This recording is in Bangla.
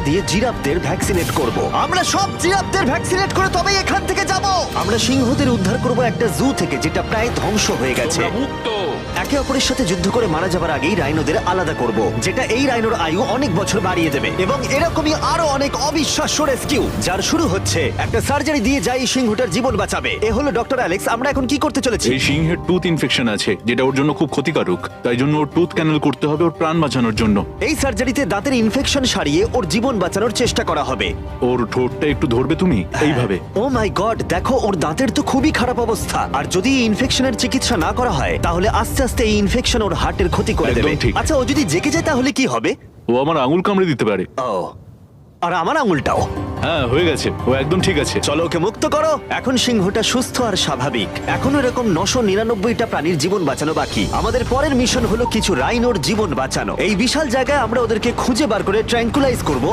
দিয়ে জিরাফদের ভ্যাকসিনেট করব। আমরা সব জিরাফদের ভ্যাকসিনেট করে তবেই এখান থেকে যাব। আমরা সিংহদের উদ্ধার করব একটা জু থেকে যেটা প্রায় ধ্বংস হয়ে গেছে। তোমরা মুক্ত। একে অপরের সাথে যুদ্ধ করে মারা যাবার আগেই রাইনোদের আলাদা করব, যেটা এই রাইনোর আয়ু অনেক বছর বাড়িয়ে দেবে। এবং এরকমই আরো অনেক অবিশ্বাস্য রেস্কিউ, যার শুরু হচ্ছে একটা সার্জারি দিয়ে যাই সিংহটার জীবন বাঁচাবে। এ হলো ডক্টর অ্যালেক্স। আমরা এখন কি করতে চলেছি? এই সিংহের টুথ ইনফেকশন আছে যেটা ওর জন্য খুব ক্ষতিকারক, তাই জন্য ওর টুথ ক্যানেল করতে হবে ওর প্রাণ বাঁচানোর জন্য। এই সার্জারিতে দাঁতের ইনফেকশন সারিয়ে ওর জীবন বাঁচানোর চেষ্টা করা হবে। ওর ঠোঁটটা একটু ধরবে তুমি এইভাবে। ও মাই গড, দেখো ওর দাঁতের তো খুবই খারাপ অবস্থা। আর যদি এই ইনফেকশনের চিকিৎসা না করা হয় তাহলে আস্তে আস্তে এই ইনফেকশন ওর হার্টের ক্ষতি করে একদম দেবে। ঠিক। আচ্ছা, ও যদি জেগে যায় তাহলে কি হবে? ও আমার আঙুল কামড়ে দিতে পারে। ও, আর আমার আঙুলটাও। হ্যাঁ হয়ে গেছে, ও একদম ঠিক আছে। চলো ওকে মুক্ত করো। এখন সিংহটা সুস্থ আর স্বাভাবিক। এখনো এরকম 999টা প্রাণীর জীবন বাঁচানো বাকি। আমাদের পরের মিশন হলো কিছু রাইনোর জীবন বাঁচানো। এই বিশাল জায়গায় আমরা ওদেরকে খুঁজে বার করে ট্র্যাঙ্কুলাইজ করব।